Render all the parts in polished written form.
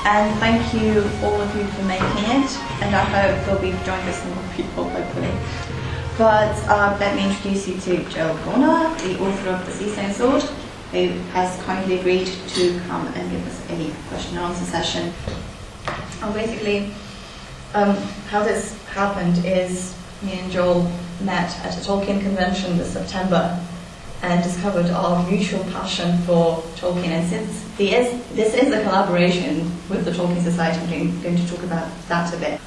And thank you all of you for making it, and I hope there'll be joining us more people, hopefully. But let me introduce you to Joel Cornah, the author of The Seastone Sword, who has kindly agreed to come and give us a question and answer session. And basically, how this happened is me and Joel met at a Tolkien convention this September and discovered our mutual passion for Tolkien. And since this is a collaboration with the Tolkien Society, I'm going to talk about that a bit.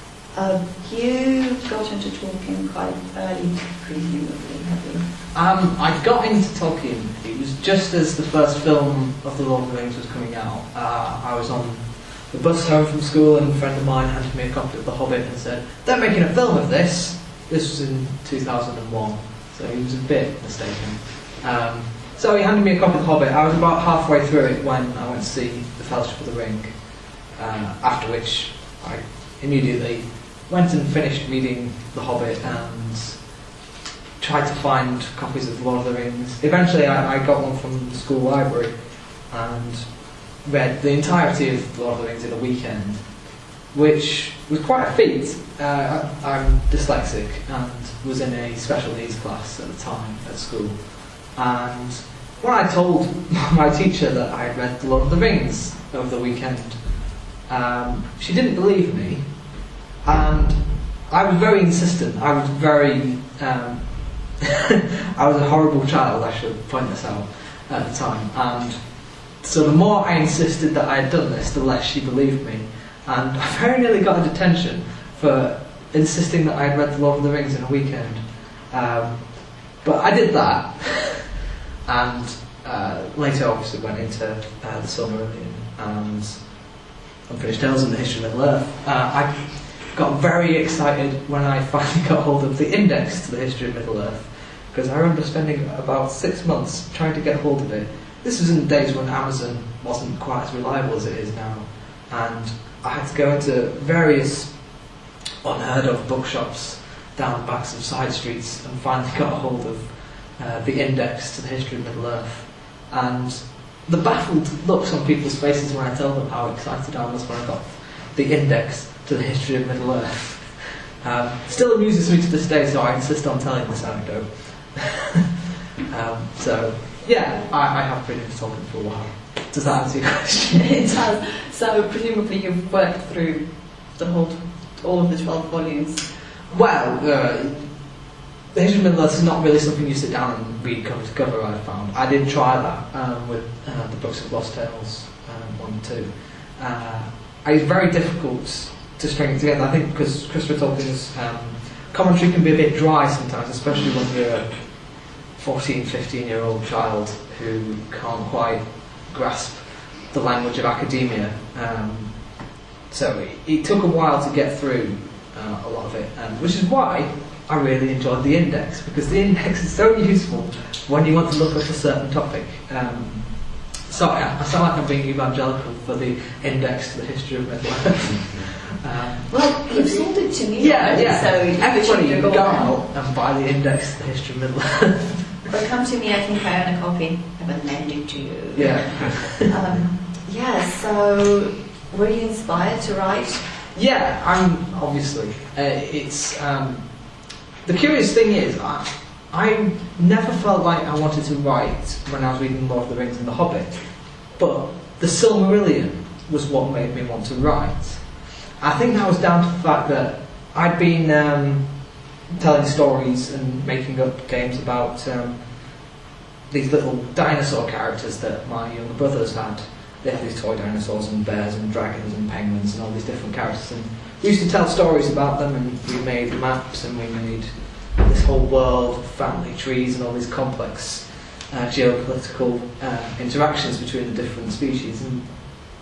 You got into Tolkien quite early, presumably, have you? I got into Tolkien. It was just as the first film of The Lord of the Rings was coming out. I was on the bus home from school, and a friend of mine handed me a copy of The Hobbit and said, "They're making a film of this." This was in 2001, so he was a bit mistaken. So he handed me a copy of The Hobbit. I was about halfway through it when I went to see The Fellowship of the Ring, after which I immediately went and finished reading The Hobbit and tried to find copies of The Lord of the Rings. Eventually I got one from the school library and read the entirety of The Lord of the Rings in a weekend, which was quite a feat. I'm dyslexic and was in a special needs class at the time at school. And when I told my teacher that I had read The Lord of the Rings over the weekend, she didn't believe me, and I was very insistent. I was very... I was a horrible child, I should point this out, at the time. And so the more I insisted that I had done this, the less she believed me. And I very nearly got a detention for insisting that I had read The Lord of the Rings in a weekend. But I did that. And later obviously went into the Silmarillion and Unfinished Tales and the History of Middle-earth. I got very excited when I finally got hold of the index to the History of Middle-earth, because I remember spending about 6 months trying to get hold of it. This was in the days when Amazon wasn't quite as reliable as it is now, and I had to go into various unheard of bookshops down the backs of side streets and finally got hold of the index to the History of Middle-earth. And the baffled looks on people's faces when I tell them how excited I was when I got the index to the History of Middle-earth still amuses me to this day, so I insist on telling this anecdote. So yeah, I have been into Tolkien for a while. Does that answer your question? It does. So presumably you've worked through all of the 12 volumes. Well, the History of Middle-earth is not really something you sit down and read cover to cover, I found. I did try that with the books of Lost Tales 1 and 2. It's very difficult to string it together, I think, because Christopher Tolkien's commentary can be a bit dry sometimes, especially when you're a 14, 15-year-old child who can't quite grasp the language of academia. So it took a while to get through a lot of it, which is why I really enjoyed the index, because the index is so useful when you want to look up a certain topic. Sorry, I sound like I'm being evangelical for the index to the History of Middle-earth. Well, you've sold it to me. Yeah. So everybody go out and buy the index to the History of Middle-earth. Or come to me, I think I own a copy. I will lend it to you. Yeah. So were you inspired to write? Yeah, I'm obviously. It's the curious thing is, I never felt like I wanted to write when I was reading Lord of the Rings and The Hobbit, but the Silmarillion was what made me want to write. I think that was down to the fact that I'd been telling stories and making up games about these little dinosaur characters that my younger brothers had. They had these toy dinosaurs and bears and dragons and penguins and all these different characters, and we used to tell stories about them, and we made maps and we made this whole world of family trees and all these complex geopolitical interactions between the different species. And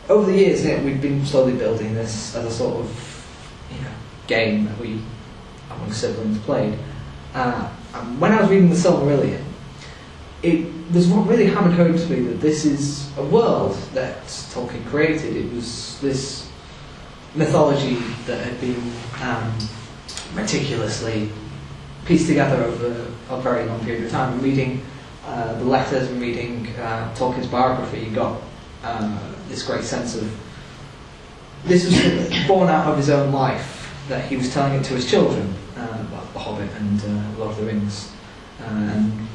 over the years, we've been slowly building this as a sort of game that we, among siblings, played. And when I was reading the Silmarillion, there's what really hammered home to me that this is a world that Tolkien created. It was this mythology that had been meticulously pieced together over a very long period of time. And reading the letters and reading Tolkien's biography, you got this great sense of this was born out of his own life, that he was telling it to his children, about The Hobbit and Lord of the Rings, and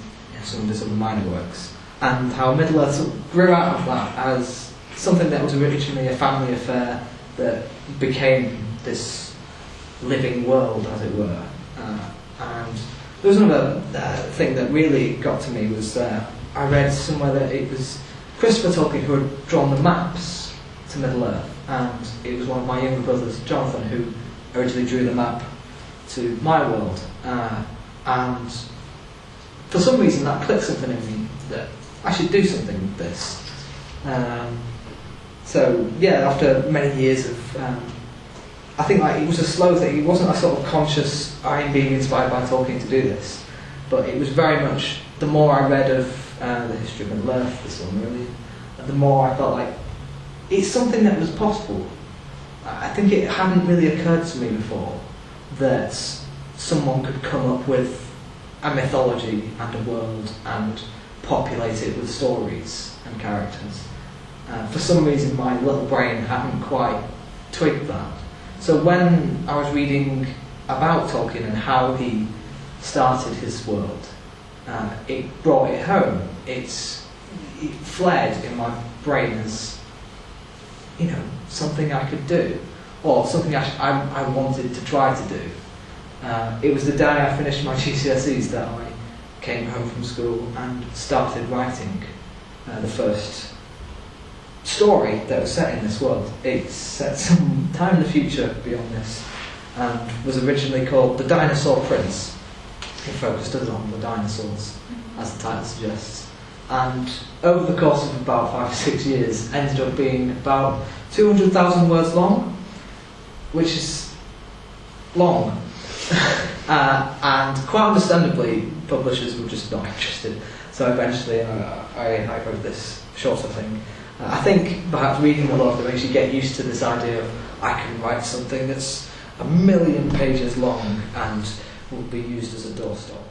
some of his other minor works, and how Middle-earth sort of grew out of that as something that was originally a family affair that became this living world, as it were. And there was another thing that really got to me was I read somewhere that it was Christopher Tolkien who had drawn the maps to Middle-earth, and it was one of my younger brothers, Jonathan, who originally drew the map to my world. And for some reason that clicked something in me that I should do something with this. So yeah, after many years of, I think like it was a slow thing. It wasn't a sort of conscious, I'm being inspired by Tolkien to do this, but it was very much, the more I read of the history of Middle-earth, the Silmarillion, the more I felt like it's something that was possible. I think it hadn't really occurred to me before that someone could come up with a mythology and a world and populate it with stories and characters. For some reason my little brain hadn't quite twigged that. So when I was reading about Tolkien and how he started his world, it brought it home. It flared in my brain as, you know, something I could do, or something I wanted to try to do. It was the day I finished my GCSEs that I came home from school and started writing the first story that was set in this world. It's set some time in the future beyond this, and was originally called The Dinosaur Prince. It focused on the dinosaurs, as the title suggests, and over the course of about 5 or 6 years ended up being about 200,000 words long, which is long. And quite understandably, publishers were just not interested. So eventually I wrote this shorter thing. I think perhaps reading The Lord of the Rings, you get used to this idea of, I can write something that's 1,000,000 pages long and will be used as a doorstop.